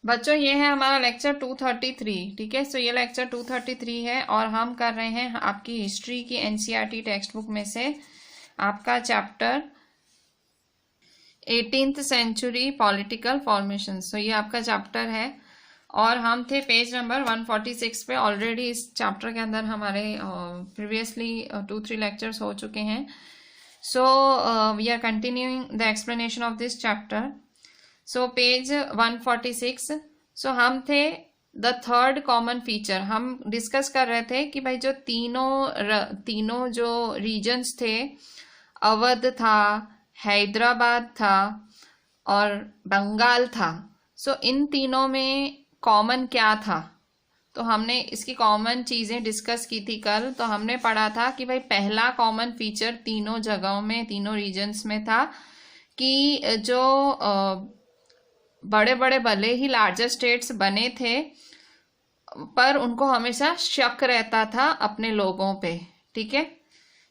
बच्चों ये है हमारा लेक्चर 233, ठीक है। सो ये लेक्चर 233 है और हम कर रहे हैं आपकी हिस्ट्री की एनसीईआरटी टेक्स्ट बुक में से आपका chapter 18th century political formation. So ये आपका चैप्टर है और हम थे पेज नंबर 146 पे। ऑलरेडी इस चैप्टर के अंदर हमारे प्रीवियसली 2-3 लेक्चर्स हो चुके हैं। So we are continuing the explanation of this chapter. So page 146। So हम थे द थर्ड कॉमन फीचर। हम डिस्कस कर रहे थे कि भाई जो तीनों जो रीजन्स थे, अवध था, हैदराबाद था और बंगाल था, सो इन तीनों में कॉमन क्या था। तो हमने इसकी कॉमन चीज़ें डिस्कस की थी कल। तो हमने पढ़ा था कि भाई पहला कॉमन फीचर तीनों जगहों में, तीनों रीजन्स में था कि जो बड़े बड़े भले ही लार्जर स्टेट्स बने थे पर उनको हमेशा शक रहता था अपने लोगों पे, ठीक है।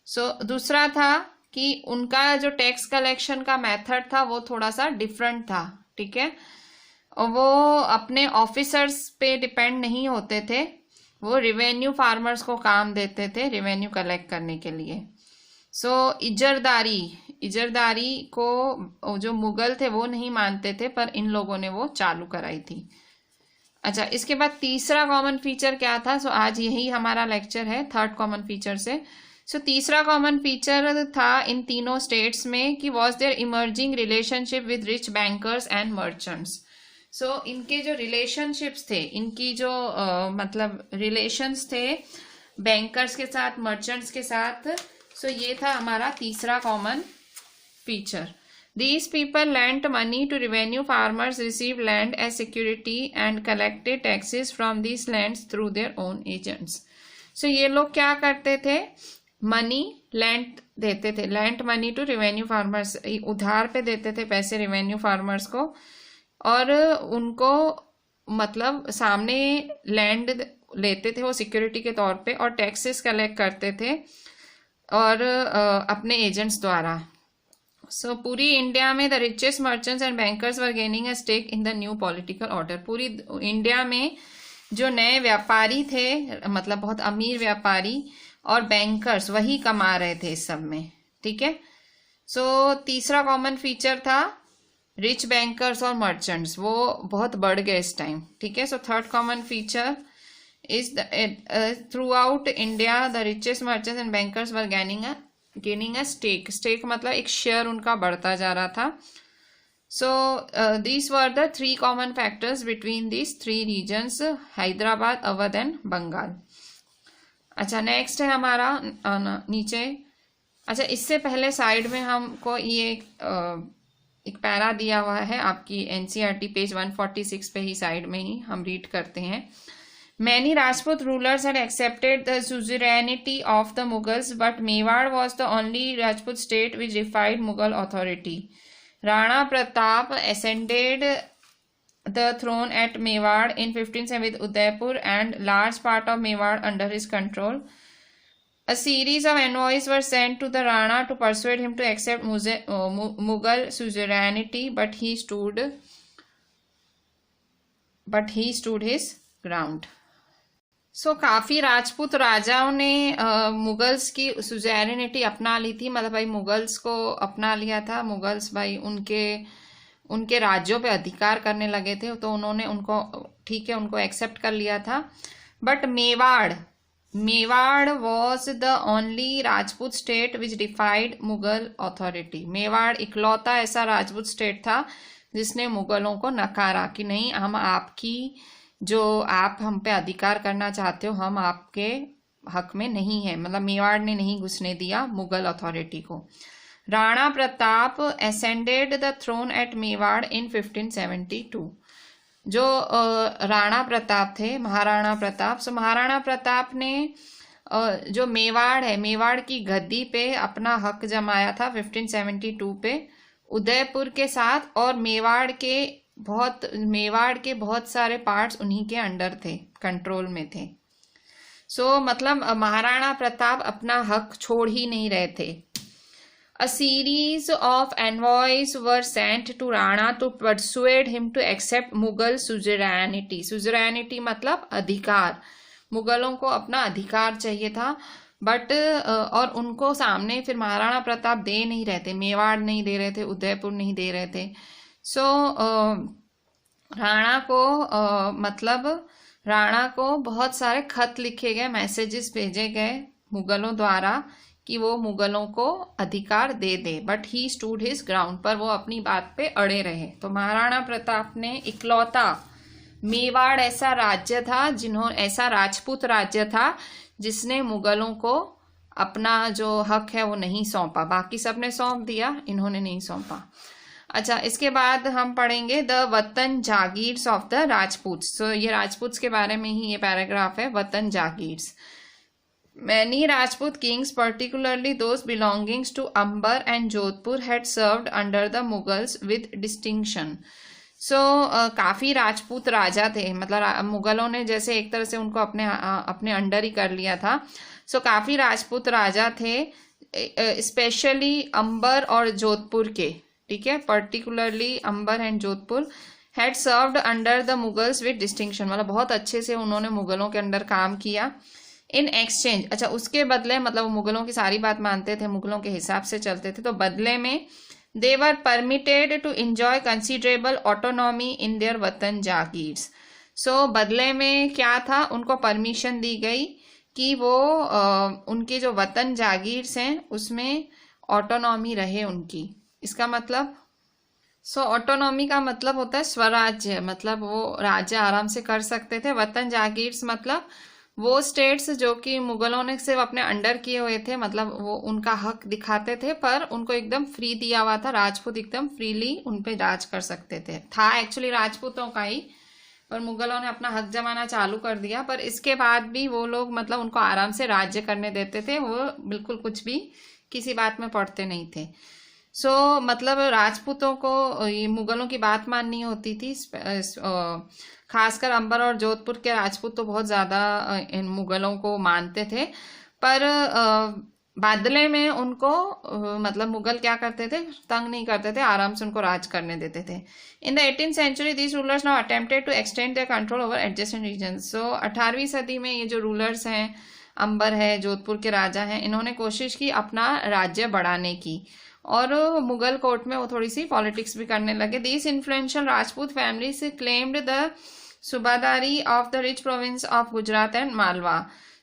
सो दूसरा था कि उनका जो टैक्स कलेक्शन का मेथड था वो थोड़ा सा डिफरेंट था, ठीक है। वो अपने ऑफिसर्स पे डिपेंड नहीं होते थे, वो रिवेन्यू फार्मर्स को काम देते थे रिवेन्यू कलेक्ट करने के लिए। सो इजरदारी को जो मुगल थे वो नहीं मानते थे पर इन लोगों ने वो चालू कराई थी। अच्छा, इसके बाद तीसरा कॉमन फीचर क्या था। सो आज यही हमारा लेक्चर है थर्ड कॉमन फीचर से। सो तीसरा कॉमन फीचर था इन तीनों स्टेट्स में कि was there emerging relationship with rich bankers and merchants. So इनके जो रिलेशनशिप्स थे, इनकी जो मतलब रिलेशंस थे बैंकर्स के साथ, मर्चेंट्स के साथ। सो ये था हमारा तीसरा common feature. These people lent money to revenue farmers, received land as security and collected taxes from these lands through their own agents. So ये लोग क्या करते थे, मनी लेंट देते थे, lent money to revenue farmers, उधार पे देते थे पैसे रिवेन्यू फार्मर्स को और उनको मतलब सामने लैंड लेते थे वो सिक्योरिटी के तौर पे और टैक्सेस कलेक्ट करते थे और अपने एजेंट्स द्वारा। सो पूरी इंडिया में the richest merchants and bankers were gaining a stake in the new political order. पूरी इंडिया में जो नए व्यापारी थे, मतलब बहुत अमीर व्यापारी और बैंकर्स, वही कमा रहे थे इस सब में, ठीक है। सो तीसरा कॉमन फीचर था रिच बैंकर्स और मर्चेंट्स, वो बहुत बढ़ गए इस टाइम, ठीक है। So third common feature is throughout India the richest merchants and bankers were gaining a stake मतलब एक शेयर उनका बढ़ता जा रहा था। So these were the three common factors between these three regions, Hyderabad, Awadh and Bengal. अच्छा, नेक्स्ट है हमारा नीचे। अच्छा, इससे पहले साइड में हमको ये एक पैरा दिया हुआ है आपकी एनसीईआरटी पेज 146 पे ही, साइड में ही हम रीड करते हैं। Many Rajput rulers had accepted the suzerainty of the Mughals, but Mewar was the only Rajput state which defied Mughal authority. Rana Pratap ascended the throne at Mewar in 1570 with Udaipur and large part of Mewar under his control. A series of envoys were sent to the Rana to persuade him to accept Mughal suzerainty, but he stood his ground. सो काफ़ी राजपूत राजाओं ने Mughals की सुजेरिनिटी अपना ली थी, मतलब भाई Mughals को अपना लिया था। मुगल्स भाई उनके राज्यों पे अधिकार करने लगे थे, तो उन्होंने उनको, ठीक है, उनको एक्सेप्ट कर लिया था। But Mewar was the only Rajput state which डिफाइड Mughal authority. Mewar इकलौता ऐसा राजपूत स्टेट था जिसने मुगलों को नकारा कि नहीं, हम आपकी जो आप हम पे अधिकार करना चाहते हो, हम आपके हक में नहीं है, मतलब मेवाड़ ने नहीं घुसने दिया मुगल अथॉरिटी को। Rana Pratap ascended the throne at Mewar in 1572। जो राणा प्रताप थे, महाराणा प्रताप, सो महाराणा प्रताप ने जो मेवाड़ है, मेवाड़ की गद्दी पे अपना हक जमाया था 1572 पे उदयपुर के साथ, और मेवाड़ के बहुत सारे पार्ट्स उन्हीं के अंडर थे, कंट्रोल में थे। सो मतलब महाराणा प्रताप अपना हक छोड़ ही नहीं रहे थे। A series of envoys were sent to Rana to persuade him to accept Mughal suzerainty. Suzerainty मतलब अधिकार, मुगलों को अपना अधिकार चाहिए था, बट और उनको सामने फिर महाराणा प्रताप दे नहीं रहे थे, मेवाड़ नहीं दे रहे थे, उदयपुर नहीं दे रहे थे. सो राणा को मतलब राणा को बहुत सारे खत लिखे गए, मैसेजेस भेजे गए मुगलों द्वारा कि वो मुगलों को अधिकार दे दे, but he stood his ground, पर वो अपनी बात पे अड़े रहे. तो महाराणा प्रताप ने इकलौता मेवाड़ ऐसा राज्य था ऐसा राजपूत राज्य था जिसने मुगलों को अपना जो हक है वो नहीं सौंपा. बाकी सबने सौंप दिया, इन्होंने नहीं सौंपा. अच्छा, इसके बाद हम पढ़ेंगे द वतन जागीर्स ऑफ द राजपूत्स. तो ये राजपूत्स के बारे में ही ये पैराग्राफ है, वतन jagirs. Many Rajput kings, particularly those belonging to Amber and Jodhpur, had served under the Mughals with distinction. So काफ़ी राजपूत राजा थे, मतलब मुगलों ने जैसे एक तरह से उनको अपने अंडर ही कर लिया था. सो काफ़ी राजपूत राजा थे, स्पेशली अंबर और जोधपुर के, ठीक है, particularly Amber and Jodhpur had served under the Mughals with distinction, मतलब बहुत अच्छे से उन्होंने मुगलों के अंडर काम किया. इन एक्सचेंज, अच्छा उसके बदले, मतलब मुगलों की सारी बात मानते थे, मुगलों के हिसाब से चलते थे, तो बदले में they were permitted to enjoy considerable autonomy in their वतन जागीर्स. सो बदले में क्या था, उनको परमिशन दी गई कि वो उनके जो वतन जागीर्स हैं उसमें ऑटोनॉमी रहे उनकी. इसका मतलब ऑटोनॉमी का मतलब होता है स्वराज्य, मतलब वो राज्य आराम से कर सकते थे. वतन जागीर्स मतलब वो स्टेट्स जो कि मुगलों ने सिर्फ अपने अंडर किए हुए थे, मतलब वो उनका हक दिखाते थे, पर उनको एकदम फ्री दिया हुआ था. राजपूत एकदम फ्रीली उन पे राज कर सकते थे, था एक्चुअली राजपूतों का ही, पर मुगलों ने अपना हक जमाना चालू कर दिया. पर इसके बाद भी वो लोग मतलब उनको आराम से राज्य करने देते थे, वो बिल्कुल कुछ भी किसी बात में पड़ते नहीं थे. सो मतलब राजपूतों को ये मुगलों की बात माननी होती थी. खासकर अंबर और जोधपुर के राजपूत तो बहुत ज़्यादा इन मुगलों को मानते थे, पर बदले में उनको मतलब मुगल क्या करते थे, तंग नहीं करते थे, आराम से उनको राज करने देते थे. In the 18th century these rulers now attempted to extend their control over adjacent regions. So 18वीं सदी में ये जो रूलर्स हैं, अंबर है, जोधपुर के राजा हैं, इन्होंने कोशिश की अपना राज्य बढ़ाने की, और मुगल कोर्ट में वो थोड़ी सी पॉलिटिक्स भी करने लगे. These influential Rajput families claimed the subahdari of the rich province of Gujarat and Malwa.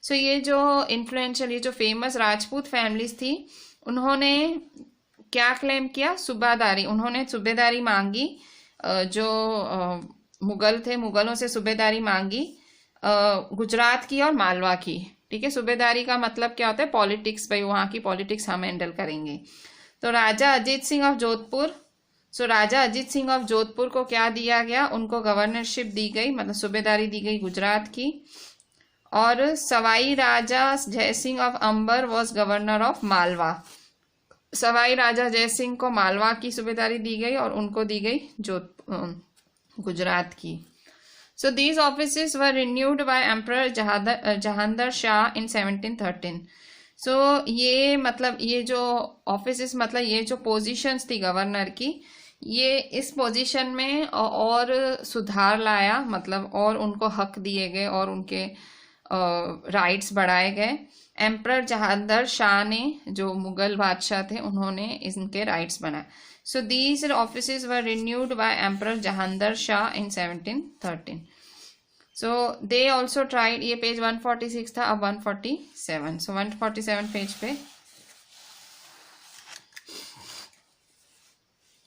So ये जो इन्फ्लुएंशियल, ये जो फेमस राजपूत फैमिलीज थी, उन्होंने क्या क्लेम किया, सूबादारी, उन्होंने सूबेदारी मांगी. जो मुगल थे, मुगलों से सूबेदारी मांगी गुजरात की और मालवा की, ठीक है. सूबेदारी का मतलब क्या होता है, पॉलिटिक्स, भाई वहाँ की पॉलिटिक्स हम हैंडल करेंगे. तो राजा अजीत सिंह ऑफ जोधपुर, राजा अजीत सिंह ऑफ जोधपुर को क्या दिया गया, उनको गवर्नरशिप दी गई, मतलब सूबेदारी दी गई गुजरात की. और Sawai Raja Jai Singh of Amber was governor of Malwa. Sawai Raja Jai Singh को मालवा की सूबेदारी दी गई और उनको दी गई गुजरात की. So these offices were renewed by emperor Jahangir Shah in 1713. So ये मतलब ये जो ऑफिसेस, मतलब ये जो पोजीशंस थी गवर्नर की, ये इस पोजीशन में और सुधार लाया, मतलब और उनको हक दिए गए और उनके राइट्स बढ़ाए गए. एम्परर जहांगीर शाह ने, जो मुगल बादशाह थे, उन्होंने इनके राइट्स बनाए. So these offices were renewed by emperor Jahangir Shah in 1713. So they also tried, ये पेज 146 था, अब 147. सो 147 पेज पे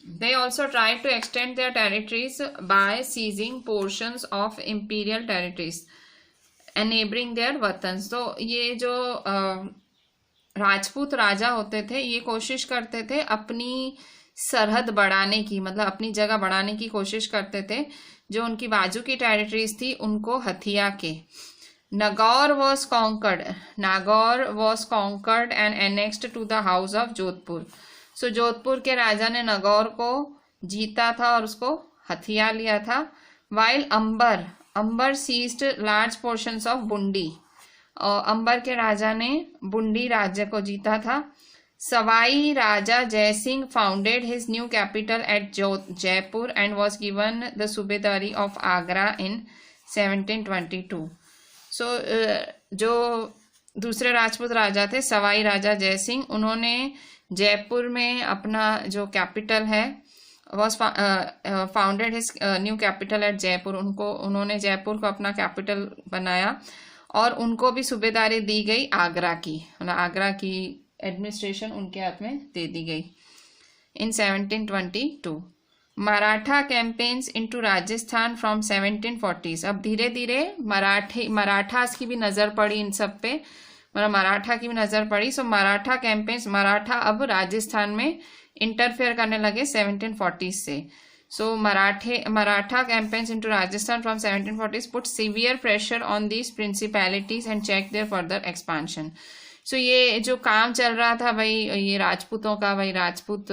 they also tried to extend their territories by seizing portions of imperial territories and neighboring their watans. तो ये जो राजपूत राजा होते थे, ये कोशिश करते थे अपनी सरहद बढ़ाने की, मतलब अपनी जगह बढ़ाने की कोशिश करते थे. जो उनकी बाजू की टेरिटरीज थी उनको हथिया के. Nagaur was conquered and annexed to the house of Jodhpur. So Jodhpur के राजा ने नागौर को जीता था और उसको हथिया लिया था. While Amber seized large portions of Bundi. Amber के राजा ने बुंडी राज्य को जीता था. Savai Raja Jai Singh founded his new capital at Jaipur and was given the Subedari of Agra in 1722. So जो दूसरे राजपूत राजा थे सवाई राजा जय सिंह, उन्होंने जयपुर में अपना जो कैपिटल है was founded his new capital at Jaipur, उन्होंने जयपुर को अपना कैपिटल बनाया और उनको भी सूबेदारी दी गई आगरा की, मतलब आगरा की एडमिनिस्ट्रेशन उनके हाथ में दे दी गई इन 1722। Maratha campaigns into Rajasthan from 1740s। अब धीरे धीरे मराठास की भी नज़र पड़ी इन सब पे, मतलब मराठा की भी नज़र पड़ी। सो मराठा कैंपेन्स, मराठा अब राजस्थान में इंटरफेयर करने लगे 1740s से। So Maratha campaigns into Rajasthan from 1740s put severe pressure on these principalities and check their further expansion. So ये जो काम चल रहा था भाई ये राजपूतों का, भाई राजपूत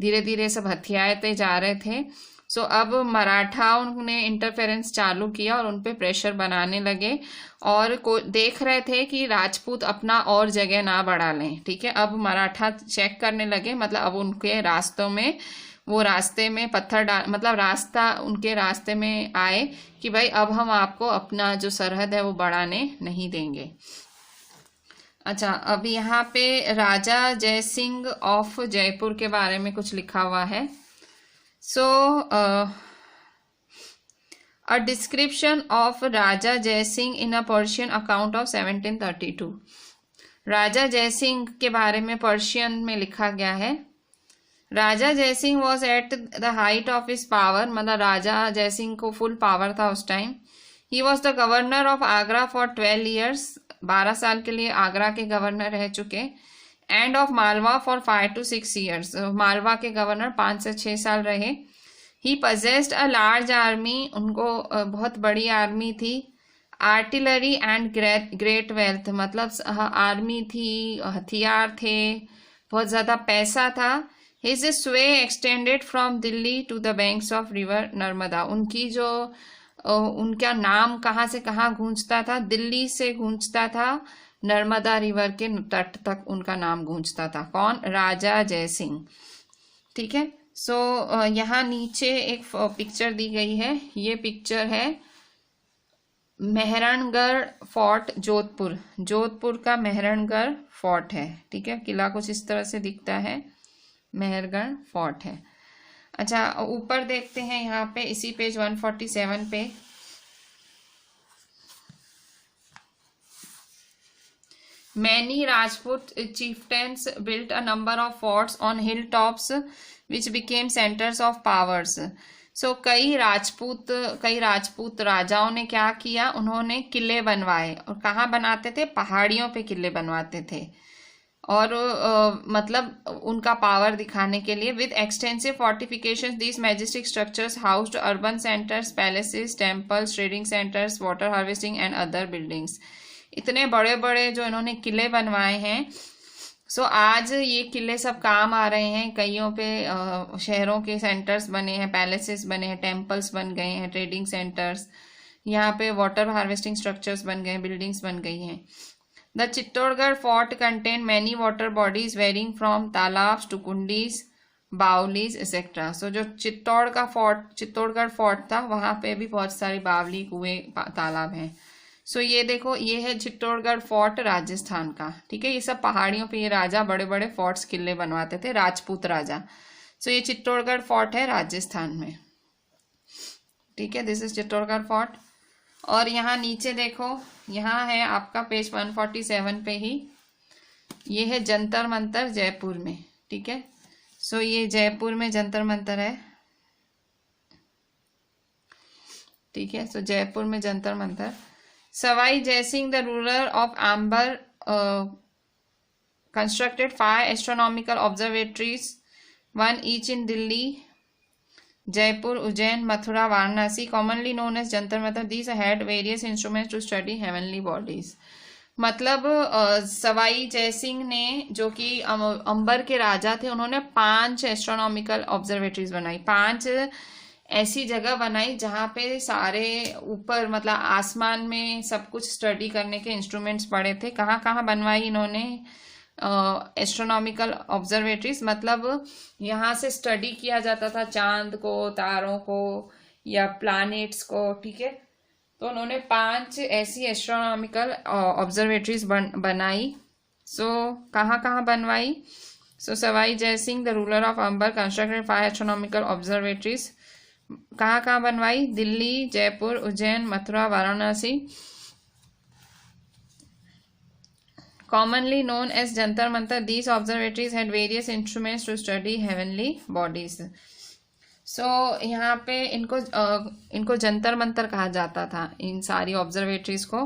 धीरे धीरे सब हथियाते जा रहे थे। सो अब मराठाओं ने इंटरफेरेंस चालू किया और उन पे प्रेशर बनाने लगे और देख रहे थे कि राजपूत अपना और जगह ना बढ़ा लें। ठीक है, अब मराठा चेक करने लगे, मतलब अब उनके रास्तों में, वो रास्ते में पत्थर डाल, मतलब रास्ता उनके रास्ते में आए कि भाई अब हम आपको अपना जो सरहद है वो बढ़ाने नहीं देंगे। अच्छा, अब यहाँ पे राजा जय सिंह ऑफ जयपुर के बारे में कुछ लिखा हुआ है। सो अ डिस्क्रिप्शन ऑफ राजा जय सिंह इन अ पर्शियन अकाउंट ऑफ 1732। राजा जय सिंह के बारे में पर्शियन में लिखा गया है। राजा जय Singh was at the height of his power, मतलब राजा जय सिंह को फुल पावर था उस time. He was the governor of Agra for 12 years, 12 साल के लिए आगरा के गवर्नर रह चुके। And of Malwa for 5 to 6 years, Malwa के गवर्नर 5 से 6 साल रहे। He possessed a large army, उनको बहुत बड़ी आर्मी थी। आर्टिलरी एंड ग्रेट वेल्थ, मतलब आर्मी थी, हथियार थे, बहुत ज़्यादा पैसा था। His sway extended from Delhi to the banks of river Narmada, उनकी जो उनका नाम कहाँ से कहाँ गूंजता था, दिल्ली से गूंजता था, नर्मदा रिवर के तट तक उनका नाम गूंजता था। कौन? राजा जय सिंह। ठीक है, सो यहाँ नीचे एक पिक्चर दी गई है, ये पिक्चर है मेहरणगढ़ फोर्ट जोधपुर, जोधपुर का मेहरणगढ़ फोर्ट है। ठीक है, किला कुछ इस तरह से दिखता है, मेहरगढ़ फोर्ट है। अच्छा, ऊपर देखते हैं यहाँ पे इसी पेज 147 पे many Rajput chieftains built a number of forts on hilltops which became centers of powers. सो कई राजपूत राजाओं ने क्या किया, उन्होंने किले बनवाए। और कहाँ बनाते थे? पहाड़ियों पे किले बनवाते थे और मतलब उनका पावर दिखाने के लिए। With extensive fortifications these majestic structures housed urban centres, palaces, temples, trading centres, water harvesting and other buildings. इतने बड़े बड़े जो इन्होंने किले बनवाए हैं, सो आज ये किले सब काम आ रहे हैं। कईयों पे शहरों के सेंटर्स बने हैं, पैलेसेस बने हैं, टेम्पल्स बन गए हैं, ट्रेडिंग सेंटर्स, यहाँ पे वाटर हार्वेस्टिंग स्ट्रक्चर्स बन गए हैं, बिल्डिंग्स बन गई हैं। The Chittorgarh fort contained many water bodies varying from तालाब्स to कुंडीज, बावलीज etc. So जो चित्तौड़गढ़ फोर्ट था वहाँ पे भी बहुत सारी बावली, कुएं, तालाब हैं। So ये देखो, ये है चित्तौड़गढ़ फोर्ट राजस्थान का। ठीक है, ये सब पहाड़ियों पे ये राजा बड़े बड़े फोर्ट्स, किले बनवाते थे, राजपूत राजा। So ये चित्तौड़गढ़ फोर्ट है राजस्थान में। ठीक है, दिस इज चित्तौड़गढ़ फोर्ट। और यहाँ नीचे देखो, यहाँ है आपका पेज 147 पे ही, ये है जंतर मंतर जयपुर में। ठीक है, सो ये जयपुर में जंतर मंतर है। ठीक है, सो जयपुर में Jantar Mantar. Sawai Jai Singh the ruler of Amber constructed 5 astronomical observatories, 1 each in Delhi, Jaipur, Ujjain, Mathura, Varanasi, commonly known as Jantar Mantar. These had various instruments to study heavenly bodies. मतलब सवाई जयसिंह ने, जो कि अंबर के राजा थे, उन्होंने 5 एस्ट्रोनॉमिकल ऑब्जर्वेटरीज बनाई, 5 ऐसी जगह बनाई जहाँ पे सारे ऊपर, मतलब आसमान में सब कुछ स्टडी करने के इंस्ट्रूमेंट्स पड़े थे। कहाँ कहाँ बनवाई इन्होंने? एस्ट्रोनॉमिकल ऑब्जर्वेटरीज, मतलब यहाँ से स्टडी किया जाता था चांद को, तारों को या प्लैनेट्स को, ठीक है। तो उन्होंने 5 ऐसी एस्ट्रोनॉमिकल ऑब्जर्वेटरीज बनाई। कहाँ कहाँ बनवाई? Sawai Jai Singh the ruler of Amber constructed 5 astronomical observatories. कहाँ कहाँ बनवाई? Delhi, Jaipur, Ujjain, Mathura, Varanasi. Commonly known as Jantar Mantar, these observatories had various instruments to study heavenly bodies. यहाँ पे इनको जंतर मंतर कहा जाता था, इन सारी ऑब्जर्वेटरीज को।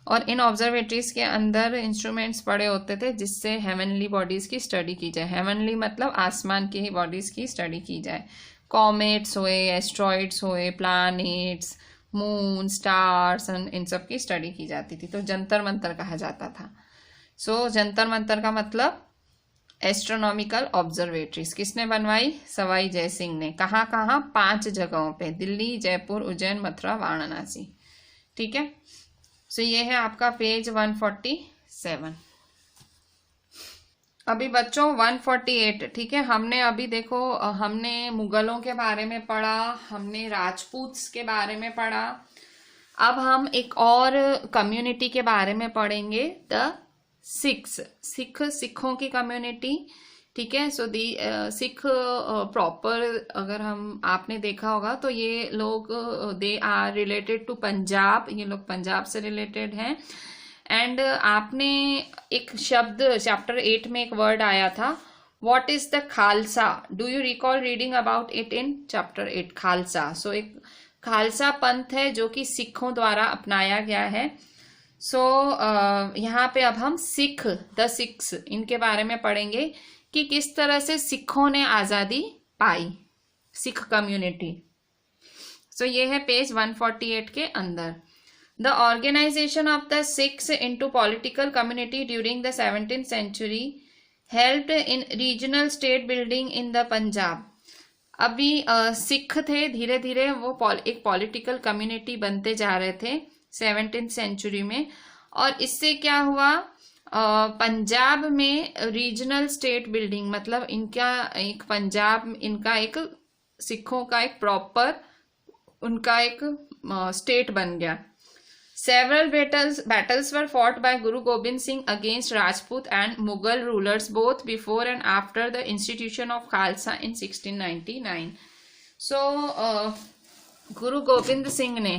और इन ऑब्जर्वेटरीज के अंदर इंस्ट्रूमेंट्स पड़े होते थे जिससे हेवनली बॉडीज की स्टडी की जाए। हेवनली मतलब आसमान की ही बॉडीज की स्टडी की जाए। कॉमेट्स हुए, एस्ट्रॉइड्स हुए, प्लैनेट्स, मून, स्टार्स, इन सब की स्टडी की जाती थी। तो जंतर मंतर कहा जाता था। जंतर मंतर का मतलब एस्ट्रोनॉमिकल ऑब्जर्वेटरीज किसने बनवाई? सवाई जय सिंह ने। कहाँ कहाँ? 5 जगहों पे, दिल्ली, जयपुर, उज्जैन, मथुरा, वाराणसी, ठीक है। ये है आपका पेज 147। अभी बच्चों 148, ठीक है। हमने अभी देखो, हमने मुगलों के बारे में पढ़ा, हमने राजपूत्स के बारे में पढ़ा। अब हम एक और कम्युनिटी के बारे में पढ़ेंगे, द सिखों की कम्युनिटी, ठीक है। दी सिख प्रॉपर, अगर आपने देखा होगा तो ये लोग they are related to Punjab, ये लोग पंजाब से रिलेटेड हैं। एंड आपने एक शब्द चैप्टर 8 में एक वर्ड आया था, what is the Khalsa? Do you recall reading about it in chapter 8? Khalsa, एक खालसा पंथ है जो कि सिखों द्वारा अपनाया गया है। यहाँ पे अब हम द सिख्स, इनके बारे में पढ़ेंगे कि किस तरह से सिखों ने आजादी पाई, सिख कम्युनिटी। ये है पेज 148 के अंदर। The organisation of the Sikhs into political community during the 17th century helped in regional state building in the Punjab. अभी सिख थे, धीरे धीरे वो एक पॉलिटिकल कम्युनिटी बनते जा रहे थे 17th century में। और इससे क्या हुआ, पंजाब में रीजनल स्टेट बिल्डिंग, मतलब इनका एक पंजाब, इनका एक सिखों का एक प्रॉपर उनका एक स्टेट बन गया। Several battles were fought by Guru Gobind Singh against Rajput and Mughal rulers both before and after the institution of Khalsa in 1699. Guru Gobind Singh ने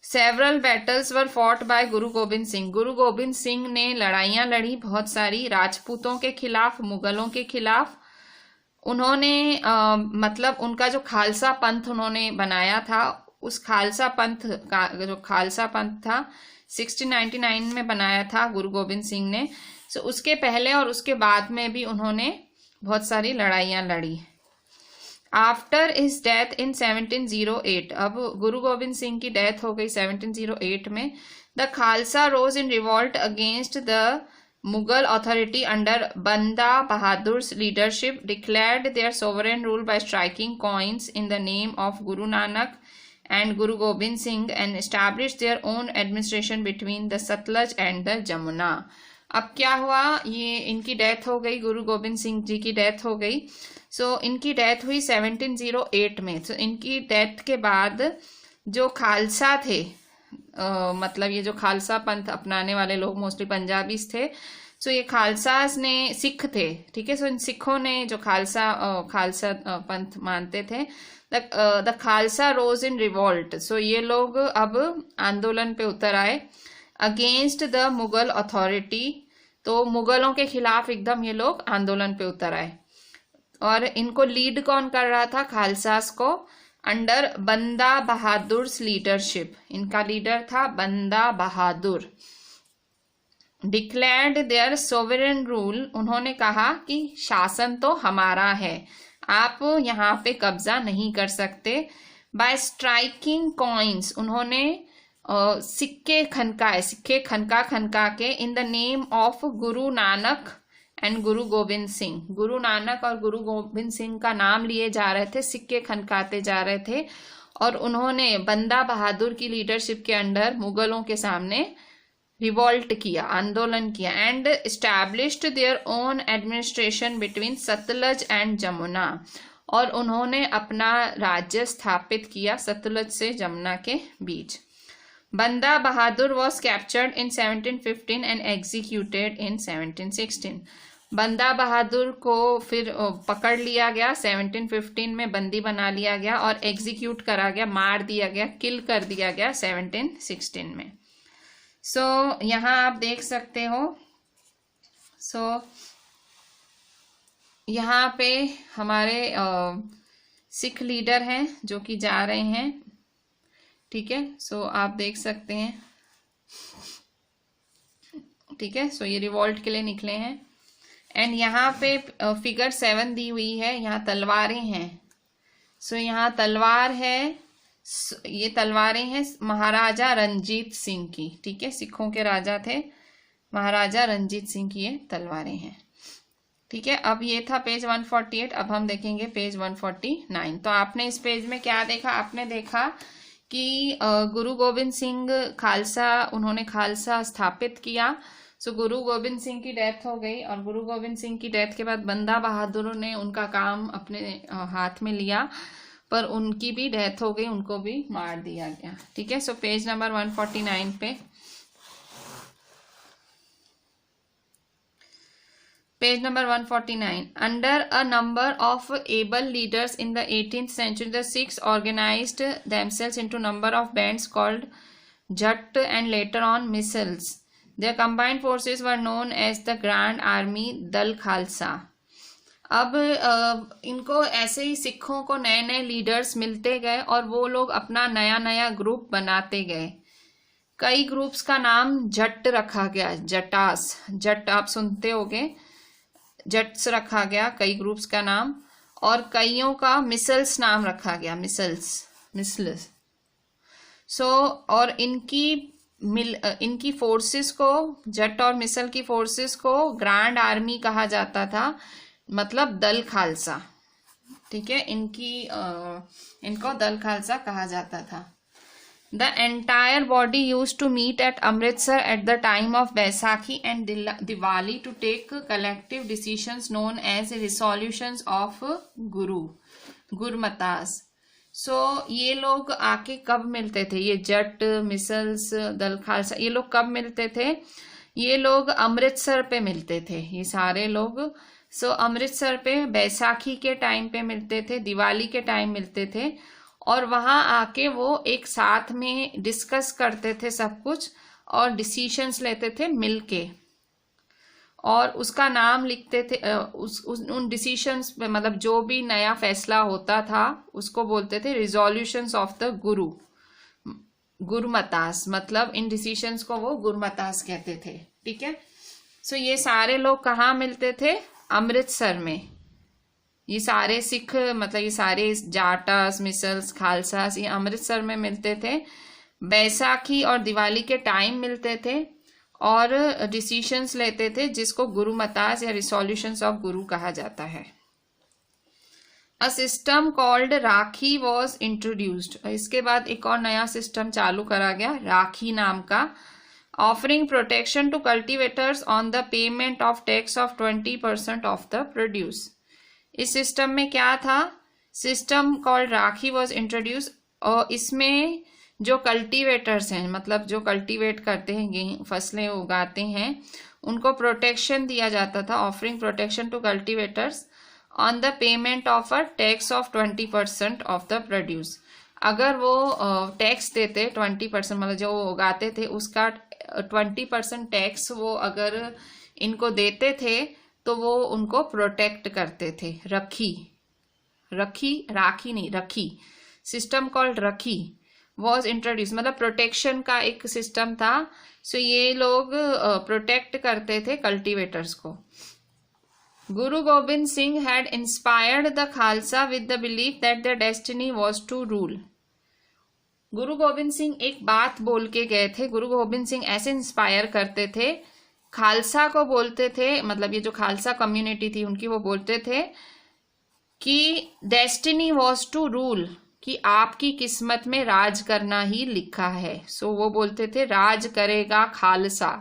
सेवरल बैटल्स वर फॉट बाय गुरु गोबिंद सिंह। गुरु गोबिंद सिंह ने लड़ाइयाँ लड़ी बहुत सारी, राजपूतों के खिलाफ, मुगलों के खिलाफ। उन्होंने मतलब उनका जो खालसा पंथ उन्होंने बनाया था, उस खालसा पंथ का जो खालसा पंथ था 1699 में बनाया था गुरु गोबिंद सिंह ने। उसके पहले और उसके बाद में भी उन्होंने बहुत सारी लड़ाइयाँ लड़ी। आफ्टर हिज डेथ इन 1708, अब गुरु गोबिंद सिंह की डेथ हो गई 1708 में। The Khalsa rose in revolt against the Mughal authority under Banda Bahadur's leadership, declared their sovereign rule by striking coins in the name of Guru Nanak and Guru Gobind Singh and established their own administration between the Satluj and the Jamuna. अब क्या हुआ, ये इनकी death हो गई, गुरु गोबिंद सिंह जी की death हो गई। इनकी डेथ हुई 1708 में। इनकी डेथ के बाद जो खालसा थे, मतलब ये जो खालसा पंथ अपनाने वाले लोग मोस्टली पंजाबीज थे, ये खालसाज ने सिख थे, ठीक है। इन सिखों ने जो खालसा पंथ मानते थे, the Khalsa rose in revolt. ये लोग अब आंदोलन पे उतर आए अगेंस्ट द मुगल अथॉरिटी। तो मुगलों के खिलाफ एकदम ये लोग आंदोलन पे उतर आए। और इनको लीड कौन कर रहा था? खालसास को, अंडर बंदा बहादुर's लीडरशिप। इनका लीडर था बंदा बहादुर। डिक्लेयर्ड देयर सोवरेन रूल, उन्होंने कहा कि शासन तो हमारा है, आप यहाँ पे कब्जा नहीं कर सकते। बाय स्ट्राइकिंग कॉइन्स, उन्होंने सिक्के खनका के इन the name of Guru Nanak and Guru Gobind Singh. Guru Nanak और गुरु गोबिंद सिंह का नाम लिए जा रहे थे, सिक्के खनकाते जा रहे थे। और उन्होंने बंदा बहादुर की लीडरशिप के अंडर मुगलों के सामने रिवॉल्ट किया, आंदोलन किया, and established their own administration between Sutlej and Jamuna, और उन्होंने अपना राज्य स्थापित किया सतलज से जमुना के बीच। Banda Bahadur was captured in 1715 and executed in 1716। Banda बहादुर को फिर पकड़ लिया गया, 1715 में बंदी बना लिया गया और एग्जीक्यूट करा गया, मार दिया गया, किल कर दिया गया 1716 में। सो यहाँ आप देख सकते हो, यहाँ पे हमारे सिख लीडर हैं जो कि जा रहे हैं, ठीक है। सो आप देख सकते हैं, ठीक है। सो ये रिवॉल्ट के लिए निकले हैं। एंड यहाँ पे फिगर 7 दी हुई है, यहाँ तलवारें हैं। सो यहाँ तलवार है, ये तलवारें हैं महाराजा रंजीत सिंह की, ठीक है। सिखों के राजा थे महाराजा रंजीत सिंह की ये तलवारें हैं, ठीक है। अब ये था पेज 148। अब हम देखेंगे पेज 149। तो आपने इस पेज में क्या देखा? आपने देखा कि गुरु गोविंद सिंह खालसा, उन्होंने खालसा स्थापित किया। सो गुरु गोविंद सिंह की डेथ हो गई, और गुरु गोविंद सिंह की डेथ के बाद बंदा बहादुर ने उनका काम अपने हाथ में लिया, पर उनकी भी डेथ हो गई, उनको भी मार दिया गया, ठीक है। सो पेज नंबर 149 पे, page number 149, under a number of able leaders in the 18th century the Sikhs organized themselves into number of bands called Jat and later on Misls. Their combined forces were known as the Grand Army Dal Khalsa. अब इनको ऐसे ही सिखों को नए नए leaders मिलते गए और वो लोग अपना नया नया ग्रुप बनाते गए। कई ग्रुप्स का नाम जट रखा गया, जटास, जट आप सुनते होंगे, जट्स रखा गया कई ग्रुप्स का नाम, और कईयों का मिसल्स नाम रखा गया, मिसल्स। सो और इनकी फोर्सेस को, जट और मिसल की फोर्सेस को ग्रैंड आर्मी कहा जाता था, मतलब दल खालसा, ठीक है। इनको दल खालसा कहा जाता था। The entire body used to meet at Amritsar at the time of Baisakhi and Diwali to take collective decisions known as resolutions of Gurmatas. So ये लोग आके कब मिलते थे? ये जट, मिसल्स, दल खालसा, ये लोग कब मिलते थे? ये लोग अमृतसर पे मिलते थे, ये सारे लोग। सो अमृतसर पे बैसाखी के टाइम पे मिलते थे, दिवाली के टाइम मिलते थे, और वहां आके वो एक साथ में डिस्कस करते थे सब कुछ और डिसीशंस लेते थे मिलके, और उसका नाम लिखते थे। उन डिसीशंस पे, मतलब जो भी नया फैसला होता था उसको बोलते थे रिजोल्यूशंस ऑफ द गुरमतास, मतलब इन डिसीशंस को वो गुरमतास कहते थे, ठीक है। सो ये सारे लोग कहाँ मिलते थे? अमृतसर में। ये सारे सिख, मतलब ये सारे जाटास, मिसल्स, खालसास, ये अमृतसर में मिलते थे, बैसाखी और दिवाली के टाइम मिलते थे और डिसीशंस लेते थे, जिसको गुरुमतास या रिसोल्यूशंस ऑफ गुरु कहा जाता है। A system called Rakhi was introduced. इसके बाद एक और नया सिस्टम चालू करा गया, राखी नाम का, offering protection to cultivators on the payment of tax of 20% of the produce. इस सिस्टम में क्या था? System called Rakhi was introduce, और इसमें जो कल्टीवेटर्स हैं, मतलब जो कल्टीवेट करते हैं, गेहूं फसलें उगाते हैं, उनको प्रोटेक्शन दिया जाता था, offering protection to cultivators on the payment of a tax of 20% of the produce. अगर वो टैक्स देते 20%, मतलब जो वो उगाते थे उसका 20% टैक्स वो अगर इनको देते थे तो वो उनको प्रोटेक्ट करते थे। राखी नहीं, रखी, सिस्टम कॉल्ड रखी वॉज इंट्रोड्यूस, मतलब प्रोटेक्शन का एक सिस्टम था। सो ये लोग प्रोटेक्ट करते थे कल्टीवेटर्स को। Guru Gobind Singh had inspired the Khalsa with the belief that their destiny was to rule. Guru Gobind Singh एक बात बोल के गए थे। गुरु गोविंद सिंह ऐसे इंस्पायर करते थे, खालसा को बोलते थे, मतलब ये जो खालसा कम्युनिटी थी उनकी, वो बोलते थे कि डेस्टिनी वॉज टू रूल, कि आपकी किस्मत में राज करना ही लिखा है। सो वो बोलते थे राज करेगा खालसा,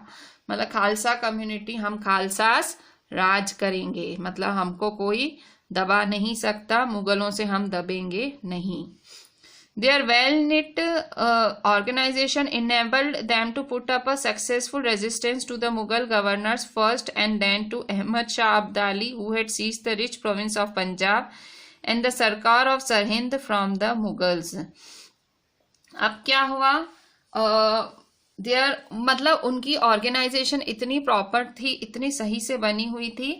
मतलब खालसा कम्युनिटी, हम खालसास राज करेंगे, मतलब हमको कोई दबा नहीं सकता, मुगलों से हम दबेंगे नहीं। Their well-knit organization enabled them to put up a successful resistance to the Mughal governors first and then to Ahmad Shah Abdali, who had seized the rich province of Punjab and the Sarkar of Sirhind from the Mughals. अब क्या हुआ, मतलब उनकी organisation इतनी proper थी, इतनी सही से बनी हुई थी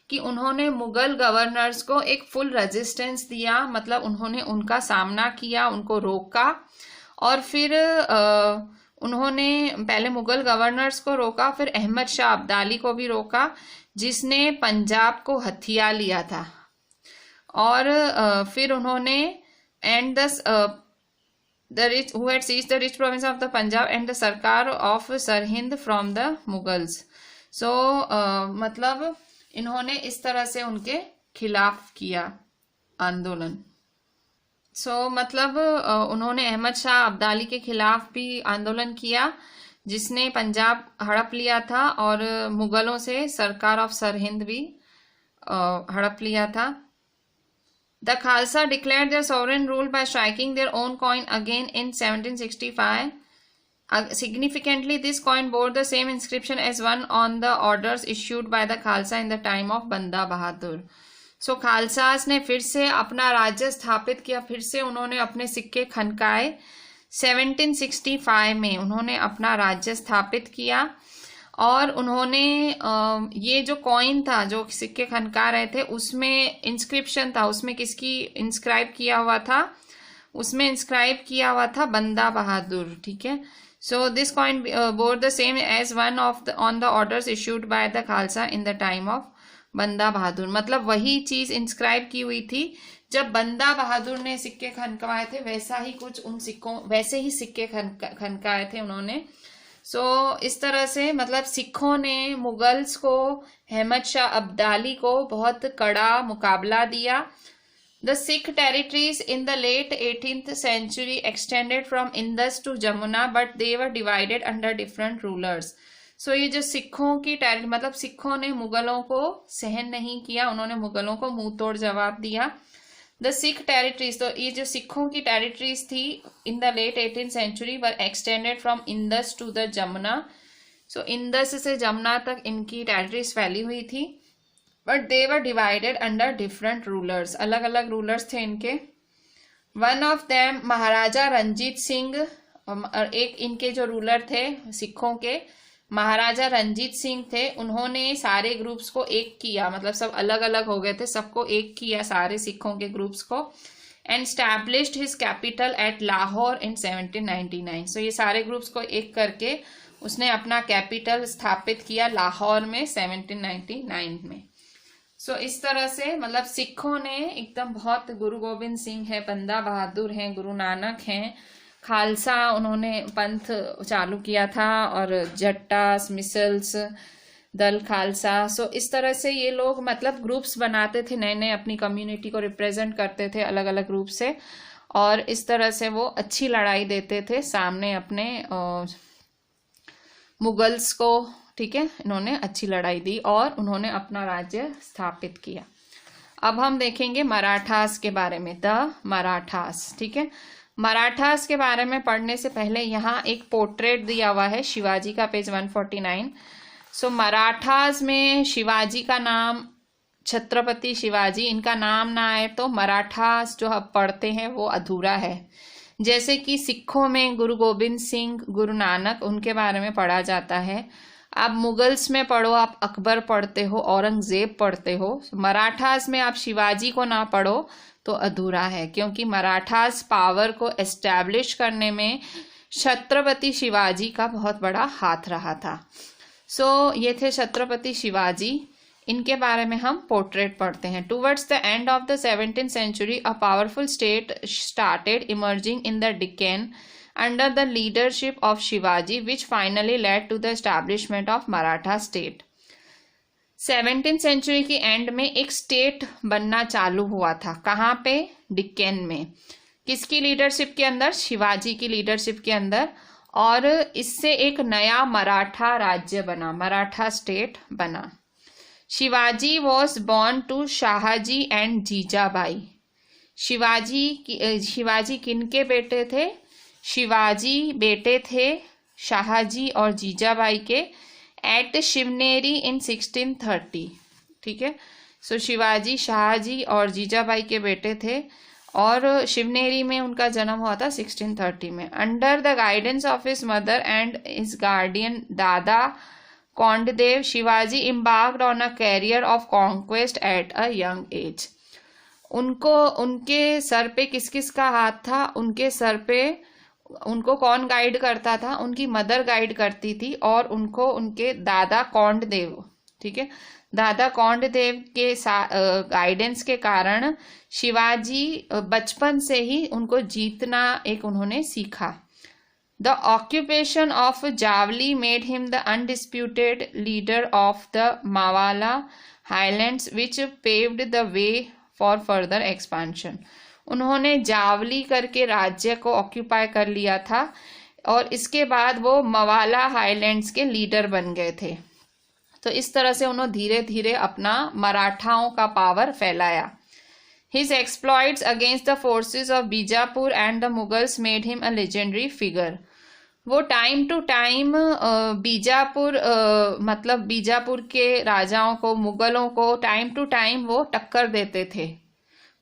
कि उन्होंने मुगल गवर्नर्स को एक फुल रेजिस्टेंस दिया, मतलब उन्होंने उनका सामना किया, उनको रोका, और फिर उन्होंने पहले मुगल गवर्नर्स को रोका, फिर अहमद शाह अब्दाली को भी रोका जिसने पंजाब को हथिया लिया था, और फिर उन्होंने and the rich who had seized the rich province of the Punjab and the Sarkar of Sirhind from the Mughals. So मतलब इन्होंने इस तरह से उनके खिलाफ किया आंदोलन। मतलब उन्होंने अहमद शाह अब्दाली के खिलाफ भी आंदोलन किया जिसने पंजाब हड़प लिया था, और मुगलों से सरकार ऑफ सरहिंद भी हड़प लिया था। The Khalsa declared their sovereign rule by striking their own coin again in 1765. Significantly, this coin bore the same inscription as one on the orders issued by the Khalsa in the time of Banda Bahadur. So खालसास ने फिर से अपना राज्य स्थापित किया, फिर से उन्होंने अपने सिक्के खनकाए। 1765 में उन्होंने अपना राज्य स्थापित किया, और उन्होंने ये जो कॉइन था, जो सिक्के खनका रहे थे, उसमें इंस्क्रिप्शन था, उसमें किसकी इंस्क्राइब किया हुआ था, उसमें इंस्क्राइब किया हुआ था बंदा बहादुर। ठीक है, so this coin bore the same as one of on the orders issued by the Khalsa in the time of Banda Bahadur, मतलब वही चीज इंस्क्राइब की हुई थी जब बंदा बहादुर ने सिक्के खनकवाए थे, वैसा ही कुछ उन सिक्कों, वैसे ही सिक्के खनकाए थे उन्होंने। इस तरह से मतलब सिखों ने मुगल्स को, अहमद शाह अब्दाली को बहुत कड़ा मुकाबला दिया। The Sikh territories in the late 18th century extended from Indus to Jamuna, but they were divided under different rulers. ये जो सिखों की मतलब सिखों ने मुगलों को सहन नहीं किया, उन्होंने मुगलों को मुंह तोड़ जवाब दिया। द सिख टेरिटरीज, तो ये जो सिखों की टेरिटरीज थी in the late 18th century were extended from Indus to the Jamuna. Indus से जमुना तक इनकी टेरिटरीज फैली हुई थी, but they were divided under different rulers, अलग अलग रूलर्स थे इनके। One of them Maharaja Ranjit Singh, और एक इनके जो रूलर थे सिखों के महाराजा रंजीत सिंह थे, उन्होंने सारे ग्रुप्स को एक किया, मतलब सब अलग अलग हो गए थे, सबको एक किया सारे सिखों के ग्रुप्स को, and established his capital at Lahore in 1799। ये सारे ग्रुप्स को एक करके उसने अपना कैपिटल स्थापित किया लाहौर में 1799 में। इस तरह से मतलब सिखों ने एकदम बहुत, गुरु गोविंद सिंह है, बंदा बहादुर हैं, गुरु नानक हैं, खालसा उन्होंने पंथ चालू किया था, और जट्टा मिसल्स दल खालसा। इस तरह से ये लोग मतलब ग्रुप्स बनाते थे, नए नए अपनी कम्युनिटी को रिप्रेजेंट करते थे अलग अलग ग्रुप से, और इस तरह से वो अच्छी लड़ाई देते थे सामने अपने मुगल्स को। ठीक है, इन्होंने अच्छी लड़ाई दी और उन्होंने अपना राज्य स्थापित किया। अब हम देखेंगे मराठास के बारे में, द मराठास। ठीक है, मराठास के बारे में पढ़ने से पहले यहाँ एक पोर्ट्रेट दिया हुआ है शिवाजी का, पेज 149। मराठास में शिवाजी का नाम छत्रपति शिवाजी, इनका नाम ना आए तो मराठास जो अब पढ़ते हैं वो अधूरा है। जैसे कि सिखों में गुरु गोविंद सिंह, गुरु नानक, उनके बारे में पढ़ा जाता है। आप मुगल्स में पढ़ो, आप अकबर पढ़ते हो, औरंगजेब पढ़ते हो, मराठास में आप शिवाजी को ना पढ़ो तो अधूरा है, क्योंकि मराठास पावर को एस्टैब्लिश करने में छत्रपति शिवाजी का बहुत बड़ा हाथ रहा था। ये थे छत्रपति शिवाजी, इनके बारे में हम पोर्ट्रेट पढ़ते हैं। Towards the end of the 17th century a powerful state started emerging in the Deccan under the leadership of Shivaji, which finally led to the establishment of Maratha state. 17th century की एंड में एक स्टेट बनना चालू हुआ था। कहाँ पे? डिक्कन में। किसकी लीडरशिप के अंदर? शिवाजी की लीडरशिप के अंदर। और इससे एक नया मराठा राज्य बना, मराठा स्टेट बना। Shivaji was born to Shahji and Jijabai. Shivaji किनके बेटे थे? शिवाजी बेटे थे शाहजी और जीजाबाई के, एट शिवनेरी इन 1630। ठीक है, सो शिवाजी शाहजी और जीजाबाई के बेटे थे और शिवनेरी में उनका जन्म हुआ था 1630 में। Under the guidance of his mother and his guardian Dada Konddev, Shivaji embarked on a career of conquest at a young age. उनके सर पे किस किस का हाथ था? उनके सर पे उनको कौन गाइड करता था? उनकी मदर गाइड करती थी और उनको उनके दादा कौंडदेव, ठीक है, दादा कौंडदेव के गाइडेंस के कारण शिवाजी बचपन से ही उनको जीतना एक उन्होंने सीखा। The occupation of Javali made him the undisputed leader of the Mavala highlands which paved the way for further expansion. उन्होंने जावली करके राज्य को ऑक्यूपाई कर लिया था और इसके बाद वो मवाला हाईलैंड्स के लीडर बन गए थे। तो इस तरह से उन्होंने धीरे धीरे अपना मराठाओं का पावर फैलाया। His exploits against the forces of Bijapur and the Mughals made him a legendary figure. वो टाइम टू टाइम बीजापुर मतलब बीजापुर के राजाओं को, मुगलों को टाइम टू टाइम वो टक्कर देते थे,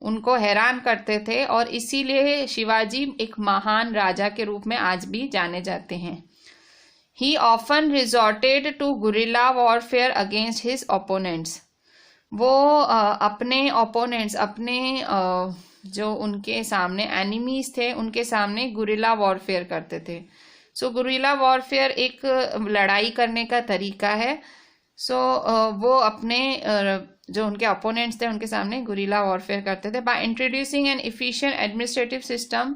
उनको हैरान करते थे और इसीलिए शिवाजी एक महान राजा के रूप में आज भी जाने जाते हैं। He often resorted to guerrilla warfare against his opponents. वो अपने ओपोनेंट्स, अपने जो उनके सामने एनिमीज थे उनके सामने गुरिल्ला वॉरफेयर करते थे। सो गुरिल्ला वॉरफेयर एक लड़ाई करने का तरीका है। सो वो अपने जो उनके ओपोनेंट्स थे उनके सामने गुरिल्ला वॉरफेयर करते थे by introducing an efficient administrative system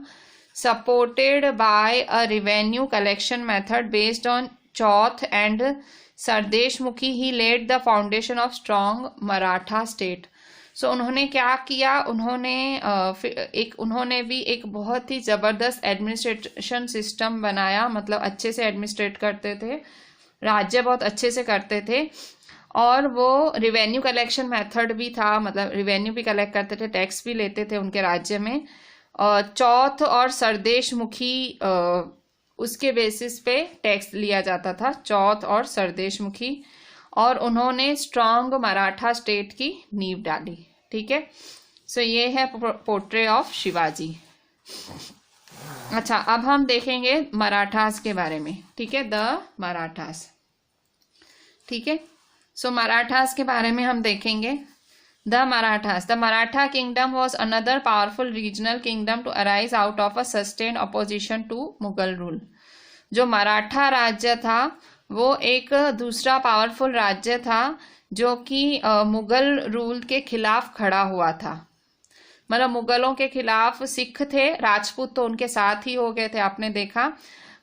supported by a revenue collection method based on chauth and sardeshmukhi. He led the foundation of strong Maratha state. So उन्होंने क्या किया? उन्होंने भी एक बहुत ही ज़बरदस्त एडमिनिस्ट्रेशन सिस्टम बनाया, मतलब अच्छे से एडमिनिस्ट्रेट करते थे, राज्य बहुत अच्छे से करते थे। और वो रिवेन्यू कलेक्शन मेथड भी था, मतलब रिवेन्यू भी कलेक्ट करते थे, टैक्स भी लेते थे उनके राज्य में। चौथ और सरदेशमुखी उसके बेसिस पे टैक्स लिया जाता था, चौथ और सरदेशमुखी। और उन्होंने स्ट्रांग मराठा स्टेट की नींव डाली। ठीक है, सो ये है पोर्ट्रेट ऑफ शिवाजी। अच्छा, अब हम देखेंगे मराठास के बारे में। ठीक है, द मराठास। ठीक है, सो मराठास के बारे में हम देखेंगे। The Marathas. The Maratha kingdom was another powerful regional kingdom to arise out of a sustain opposition to Mughal rule. जो मराठा राज्य था वो एक दूसरा पावरफुल राज्य था जो कि मुगल रूल के खिलाफ खड़ा हुआ था। मतलब मुगलों के खिलाफ सिख थे, राजपूत तो उनके साथ ही हो गए थे, आपने देखा,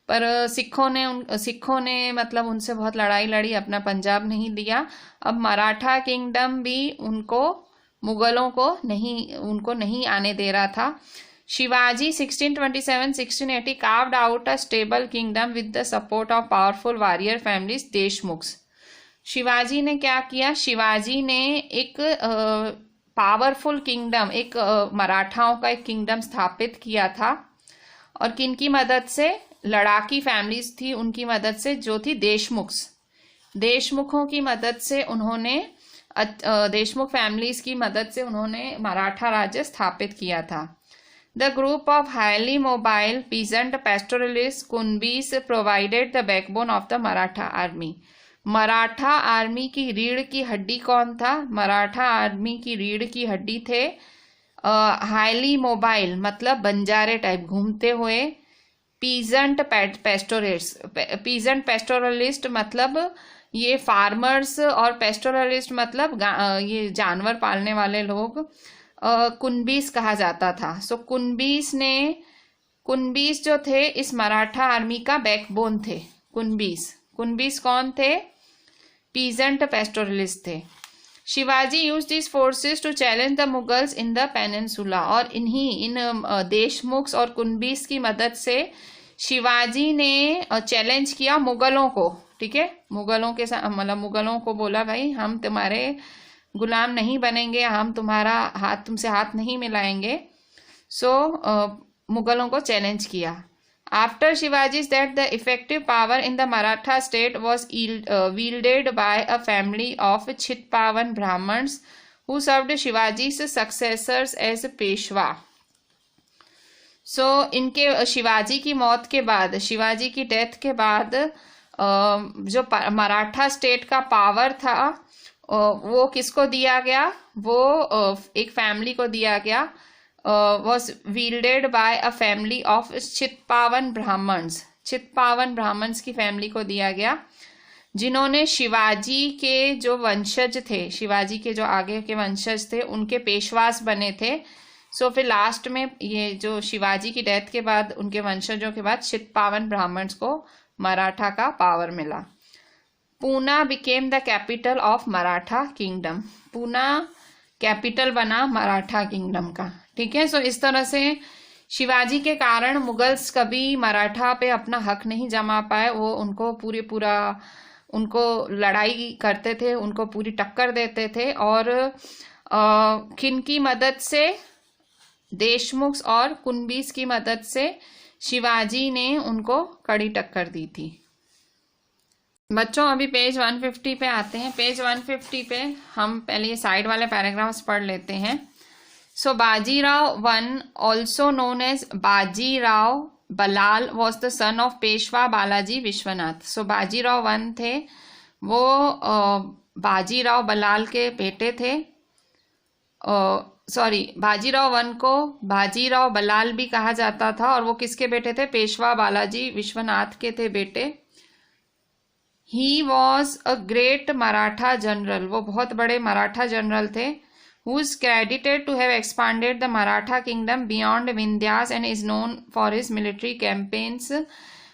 पर सिखों ने मतलब उनसे बहुत लड़ाई लड़ी, अपना पंजाब नहीं दिया। अब मराठा किंगडम भी मुगलों को नहीं आने दे रहा था। Shivaji 1627-1680 carved out a stable kingdom with the support of powerful warrior families देशमुख्स। Shivaji ने क्या किया? शिवाजी ने एक पावरफुल किंगडम, एक मराठाओं का एक किंगडम स्थापित किया था। और किनकी मदद से? लड़ाकी फैमिलीज थी उनकी मदद से, जो थी देशमुख्स। देशमुखों की मदद से उन्होंने, देशमुख फैमिलीज की मदद से उन्होंने मराठा राज्य स्थापित किया था। The group of highly mobile peasant pastoralists Kunbis provided the backbone of the Maratha army. Maratha army की रीढ़ की हड्डी कौन था? मराठा आर्मी की रीढ़ की हड्डी थे हाईली मोबाइल, मतलब बंजारे टाइप घूमते हुए, पीजेंट पेस्टोरलिस्ट मतलब ये फार्मर्स, और पेस्टोरलिस्ट मतलब ये जानवर पालने वाले लोग, कुनबीस कहा जाता था। सो कुनबीस जो थे इस मराठा आर्मी का बैकबोन थे। कुनबीस कौन थे? पीजेंट पेस्टोरलिस्ट थे। Shivaji use this forces to challenge the Mughals in the peninsula, और इन देशमुख और कुनबीस की मदद से शिवाजी ने चैलेंज किया मुगलों को, ठीक है, मुगलों के साथ, मतलब मुगलों को बोला भाई हम तुम्हारे गुलाम नहीं बनेंगे, हम तुमसे हाथ नहीं मिलाएंगे। सो मुगलों को चैलेंज किया। After Shivaji's death, the effective power in the Maratha state was wielded by a family of Chitpavan Brahmins who served Shivaji's successors as Peshwa. इनके शिवाजी की मौत के बाद, शिवाजी की डेथ के बाद जो मराठा स्टेट का पावर था वो किसको दिया गया? वो एक फैमिली को दिया गया, was wielded by a family of Chitpavan Brahmans. Chitpavan Brahmans की फैमिली को दिया गया, जिन्होंने शिवाजी के जो वंशज थे, शिवाजी के जो आगे के वंशज थे, उनके पेशवास बने थे। फिर लास्ट में ये जो शिवाजी की डेथ के बाद उनके वंशजों के बाद चित्पावन ब्राह्मण्स को मराठा का पावर मिला। Poona became the capital of Maratha kingdom. Poona capital बना मराठा किंगडम का, ठीक है। इस तरह से शिवाजी के कारण मुगल्स कभी मराठा पे अपना हक नहीं जमा पाए। वो उनको लड़ाई करते थे, उनको पूरी टक्कर देते थे, और किन की मदद से? देशमुख और कुनबीस की मदद से शिवाजी ने उनको कड़ी टक्कर दी थी। बच्चों अभी पेज 150 पे आते हैं। पेज 150 पे हम पहले ये साइड वाले पैराग्राफ्स पढ़ लेते हैं। Bajirao one, also known as Bajirao Ballal, was the son of Peshwa Balaji Vishwanath. Bajirao one थे, वो बाजीराव बलाल के बेटे थे। बाजीराव वन को बाजीराव बलाल भी कहा जाता था, और वो किसके बेटे थे? पेशवा बालाजी विश्वनाथ के थे बेटे। He was a great Maratha general, वो बहुत बड़े मराठा जनरल थे। who is credited to have expanded the Maratha kingdom beyond Vindhyas and is known for his military campaigns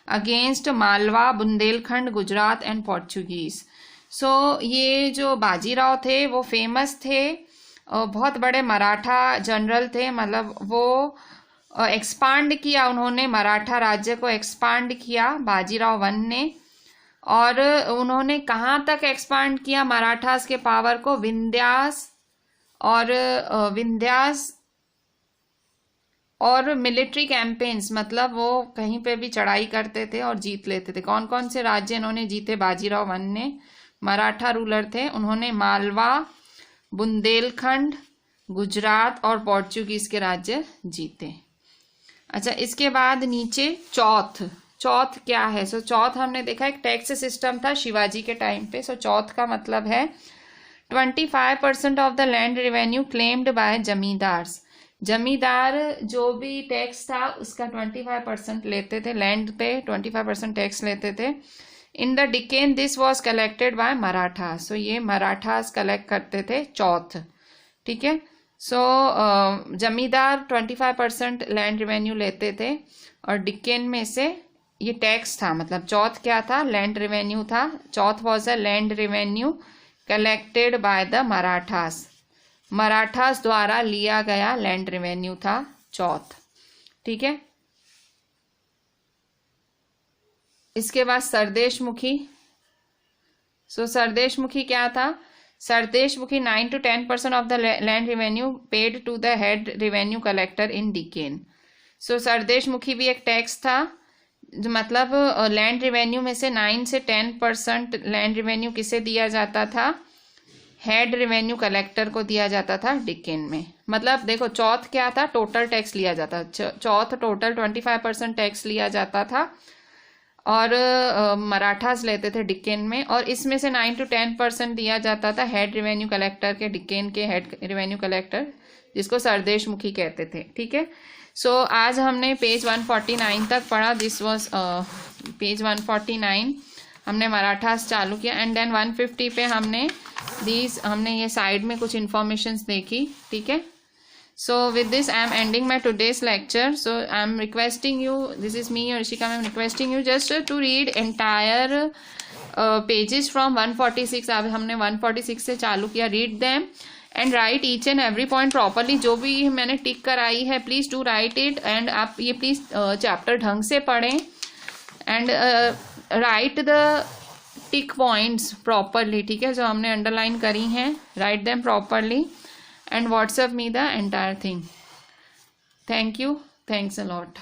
against Malwa, Bundelkhand, Gujarat and Portuguese. ये जो बाजीराव थे वो फेमस थे, बहुत बड़े मराठा जनरल थे, मतलब वो एक्सपांड किया उन्होंने, मराठा राज्य को एक्सपांड किया बाजीराव वन ने। और उन्होंने कहाँ तक एक्सपांड किया मराठास के पावर को? विंध्यास और मिलिट्री कैंपेन्स, मतलब वो कहीं पे भी चढ़ाई करते थे और जीत लेते थे। कौन कौन से राज्य इन्होंने जीते? बाजीराव वन ने, मराठा रूलर थे, उन्होंने मालवा, बुंदेलखंड, गुजरात और पोर्चुगीज के राज्य जीते। अच्छा, इसके बाद नीचे चौथ क्या है? चौथ हमने देखा एक टैक्स सिस्टम था शिवाजी के टाइम पे। चौथ का मतलब है 25% of the land revenue claimed by zamindars. जमींदार जो भी टैक्स था उसका 25% लेते थे, लैंड पे 25% टैक्स लेते थे। In the Deccan this was collected by Maratha. ये मराठास कलेक्ट करते थे चौथ, ठीक है। जमींदार 25% लैंड रेवेन्यू लेते थे, और डिकेन में से ये टैक्स था, मतलब चौथ क्या था? लैंड रेवेन्यू था। Chauth was a land revenue collected by the Marathas द्वारा लिया गया लैंड रेवेन्यू था चौथ, ठीक है। इसके बाद सरदेशमुखी। सरदेशमुखी क्या था? Sardeshmukhi 9 to 10% of the land revenue paid to the head revenue collector in Deccan. Sardeshmukhi भी एक टैक्स था, मतलब लैंड रेवेन्यू में से 9 से 10% लैंड रेवेन्यू किसे दिया जाता था? हेड रेवेन्यू कलेक्टर को दिया जाता था डिकेन में। मतलब देखो चौथ क्या था? टोटल टैक्स लिया जाता, चौथ टोटल 25% टैक्स लिया जाता था, और मराठास लेते थे डिकेन में, और इसमें से 9 to 10% दिया जाता था हेड रेवेन्यू कलेक्टर के, डिकेन के हेड रेवेन्यू कलेक्टर, जिसको सरदेशमुखी कहते थे, ठीक है। आज हमने पेज 149 तक पढ़ा। दिस वॉज पेज 149 हमने मराठास चालू किया, एंड देन 150 पे हमने ये साइड में कुछ इंफॉर्मेशंस देखी, ठीक है। With this I am ending my today's lecture. I am requesting you, this is me Rishika, I am requesting you just to read entire pages from 146, अब हमने 146 से चालू किया. Read them and right each and every point properly. जो भी मैंने टिक कराई है please do right it. And आप ये प्लीज़ चैप्टर ढंग से पढ़ें and right the tick points properly. ठीक है, जो हमने अंडरलाइन करी हैं write them properly and WhatsApp me the entire thing. Thank you, thanks a lot.